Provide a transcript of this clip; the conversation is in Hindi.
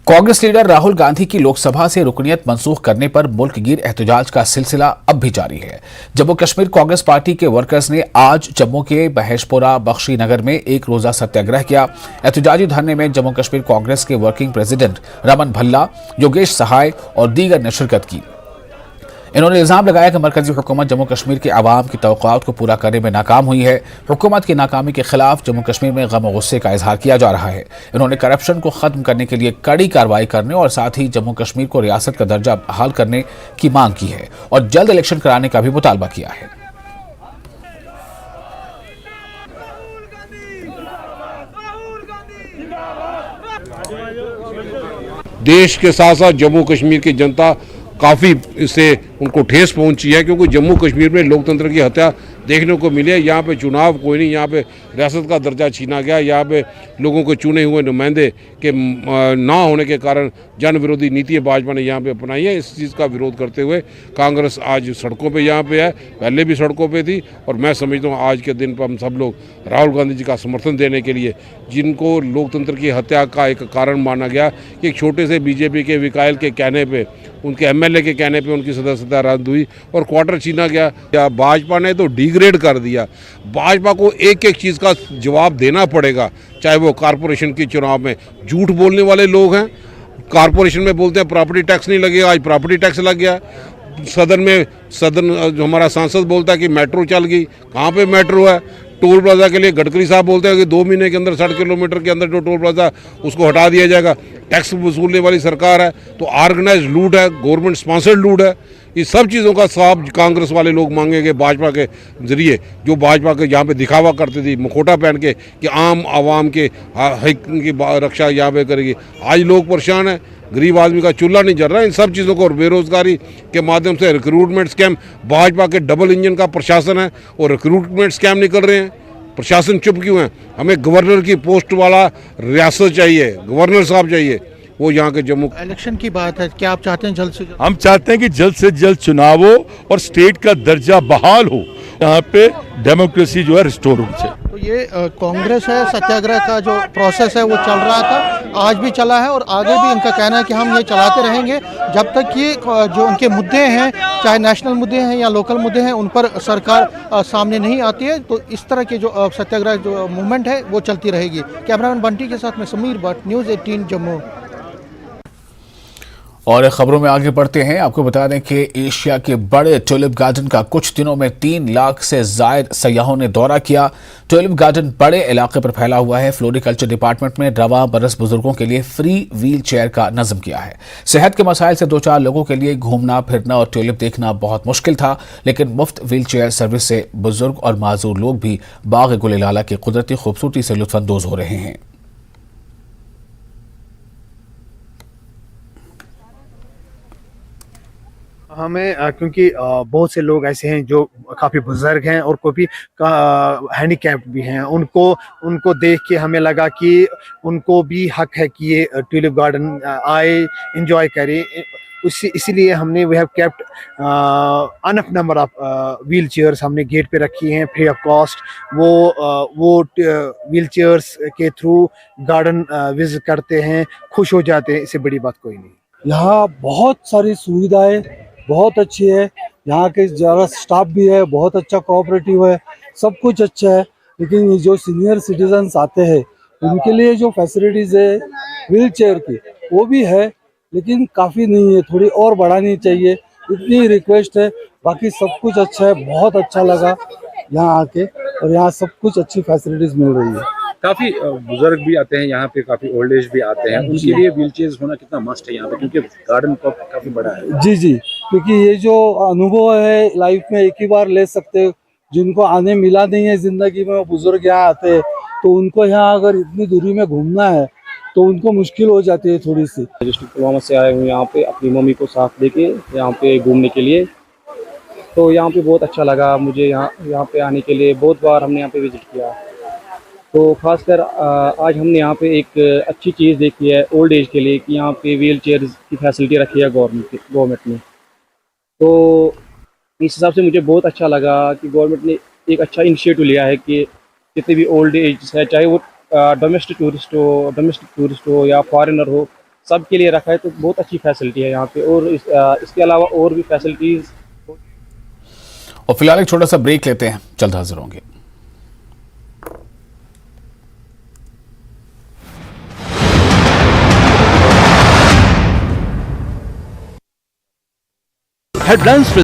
कांग्रेस लीडर राहुल गांधी की लोकसभा से रुकनीयत मंसूख करने पर मुल्क गिर एहतजाज का सिलसिला अब भी जारी है। जम्मू कश्मीर कांग्रेस पार्टी के वर्कर्स ने आज जम्मू के महेशपुरा बख्शी नगर में एक रोजा सत्याग्रह किया। एहतजाजी धरने में जम्मू कश्मीर कांग्रेस के वर्किंग प्रेसिडेंट रमन भल्ला, योगेश सहाय और दीगर ने शिरकत की। इन्होंने इल्जाम लगाया कि मरकजी हुकूमत जम्मू कश्मीर के आवाम की तवक्कुआत को पूरा करने में नाकाम हुई है। हुकूमत की नाकामी के खिलाफ जम्मू कश्मीर में गम और गुस्से का इजहार किया जा रहा है। इन्होंने करप्शन को खत्म करने के लिए कड़ी कार्रवाई करने और साथ ही जम्मू कश्मीर को रियासत का दर्जा बहाल करने की मांग की है और जल्द इलेक्शन कराने का भी मुतालबा किया है। देश के साथ साथ जम्मू कश्मीर की जनता काफ़ी इससे उनको ठेस पहुंची है, क्योंकि जम्मू कश्मीर में लोकतंत्र की हत्या देखने को मिली है। यहाँ पे चुनाव कोई नहीं, यहाँ पे रियासत का दर्जा छीना गया। यहाँ पे लोगों के चुने हुए नुमाइंदे के ना होने के कारण जन विरोधी नीति भाजपा ने यहाँ पे अपनाई है। इस चीज़ का विरोध करते हुए कांग्रेस आज सड़कों पे यहाँ पे है, पहले भी सड़कों पे थी। और मैं समझता हूँ आज के दिन पर हम सब लोग राहुल गांधी जी का समर्थन देने के लिए, जिनको लोकतंत्र की हत्या का एक कारण माना गया कि एक छोटे से बीजेपी के विकायल के कहने पर, उनके एमएलए के कहने पे उनकी सदस्यता रद्द हुई और क्वार्टर छीना गया। या भाजपा ने तो डिग्रेड कर दिया। भाजपा को एक एक चीज़ का जवाब देना पड़ेगा, चाहे वो कॉरपोरेशन के चुनाव में झूठ बोलने वाले लोग हैं। कॉरपोरेशन में बोलते हैं प्रॉपर्टी टैक्स नहीं लगेगा, आज प्रॉपर्टी टैक्स लग गया। सदन जो हमारा सांसद बोलता है कि मेट्रो चल गई, कहाँ पे मेट्रो है? टोल प्लाजा के लिए गडकरी साहब बोलते हैं कि 2 महीने के अंदर 60 किलोमीटर के अंदर जो टोल प्लाजा उसको हटा दिया जाएगा। टैक्स वसूलने वाली सरकार है, तो ऑर्गेनाइज लूट है, गवर्नमेंट स्पॉन्सर्ड लूट है। इस सब चीज़ों का साफ कांग्रेस वाले लोग मांगेंगे भाजपा के जरिए, जो भाजपा के यहाँ पे दिखावा करती थी मुखोटा पहन के कि आम आवाम के हक की रक्षा यहाँ पे करेगी। आज लोग परेशान हैं, गरीब आदमी का चूल्हा नहीं जल रहा। इन सब चीज़ों को और बेरोजगारी के माध्यम से रिक्रूटमेंट स्कैम, भाजपा के डबल इंजन का प्रशासन है और रिक्रूटमेंट स्कैम निकल रहे हैं। प्रशासन चुप क्यों है? हमें गवर्नर की पोस्ट वाला रियासत चाहिए, गवर्नर साहब चाहिए, वो यहाँ के जम्मू। इलेक्शन की बात है, क्या आप चाहते हैं जल्द से जल्द? हम चाहते हैं कि जल्द से जल्द चुनाव हो और स्टेट का दर्जा बहाल हो, यहाँ पे डेमोक्रेसी जो है रिस्टोर हो जाए। तो ये कांग्रेस है, सत्याग्रह का जो प्रोसेस है वो चल रहा था, आज भी चला है और आगे भी इनका कहना है कि हम ये चलाते रहेंगे जब तक कि जो उनके मुद्दे हैं, चाहे नेशनल मुद्दे हैं या लोकल मुद्दे हैं, उन पर सरकार सामने नहीं आती है। तो इस तरह के जो सत्याग्रह जो मूवमेंट है वो चलती रहेगी। कैमरामैन बंटी के साथ में समीर भट्ट, न्यूज़ 18 जम्मू। और खबरों में आगे बढ़ते हैं। आपको बता दें कि एशिया के बड़े ट्यूलिप गार्डन का कुछ दिनों में 3 लाख से जायद सयाहों ने दौरा किया। ट्यूलिप गार्डन बड़े इलाके पर फैला हुआ है। फ्लोरिकल्चर डिपार्टमेंट में रवा बरस बुजुर्गों के लिए फ्री व्हील चेयर का नज़म किया है। सेहत के मसाइल से 2-4 लोगों के लिए घूमना फिरना और ट्यूलिप देखना बहुत मुश्किल था, लेकिन मुफ्त व्हील चेयर सर्विस से बुजुर्ग और माजूर लोग भी बाग गुल-ए-लाला की कुदरती खूबसूरती से लुत्फानंदोज हो रहे हैं। हमें क्योंकि बहुत से लोग ऐसे हैं जो काफ़ी बुजुर्ग हैं और कोई भी हैंडीकैप्ड भी हैं, उनको देख के हमें लगा कि उनको भी हक है कि ये ट्यूलिप गार्डन आए, एंजॉय करें। इसीलिए हमने we have kept enough number of wheel chairs हमने गेट पे रखी हैं फ्री ऑफ कॉस्ट। वो व्हील चेयर्स के थ्रू गार्डन विजिट करते हैं, खुश हो जाते हैं। इससे बड़ी बात कोई नहीं। यहाँ बहुत सारी सुविधाएं बहुत अच्छी है, यहाँ के ज़रा स्टाफ भी है, बहुत अच्छा कोऑपरेटिव है, सब कुछ अच्छा है। लेकिन ये जो सीनियर सिटीजन्स आते हैं उनके लिए जो फैसिलिटीज़ है व्हील चेयर की वो भी है, लेकिन काफ़ी नहीं है, थोड़ी और बढ़ानी चाहिए, इतनी रिक्वेस्ट है। बाकी सब कुछ अच्छा है, बहुत अच्छा लगा यहाँ आके और यहाँ सब कुछ अच्छी फैसिलिटीज़ मिल रही है। काफ़ी बुजुर्ग भी आते हैं यहाँ पे, काफ़ी ओल्ड एज भी आते हैं, उनके लिए व्हील चेयर्स होना कितना मस्ट है यहाँ पे, क्योंकि गार्डन काफ़ी बड़ा है। जी जी, क्योंकि ये जो अनुभव है लाइफ में एक ही बार ले सकते हैं। जिनको आने मिला नहीं है ज़िंदगी में, वो बुजुर्ग यहाँ आते हैं, तो उनको यहाँ अगर इतनी दूरी में घूमना है तो उनको मुश्किल हो जाती है थोड़ी सी। डिस्ट्रिक्ट पुलवामा से आए हुए यहाँ पे अपनी मम्मी को साथ लेके यहाँ पे घूमने के लिए, तो यहाँ पे बहुत अच्छा लगा मुझे। यहाँ पे आने के लिए बहुत बार हमने यहाँ पे विजिट किया, तो खासकर आज हमने यहाँ पे एक अच्छी चीज़ देखी है ओल्ड एज के लिए कि यहाँ पे व्हील चेयर की फैसिलिटी रखी है गवर्नमेंट ने। तो इस हिसाब से मुझे बहुत अच्छा लगा कि गवर्नमेंट ने एक अच्छा इनिशिएटिव लिया है कि जितने भी ओल्ड एज है, चाहे वो डोमेस्टिक टूरिस्ट हो या फॉरेनर हो, सबके लिए रखा है, तो बहुत अच्छी फैसिलिटी है यहाँ पे। और इसके अलावा और भी फैसिलिटीज़। और फिलहाल एक छोटा सा ब्रेक लेते हैं, जल्द हाजिर होंगे। हेडलाइंस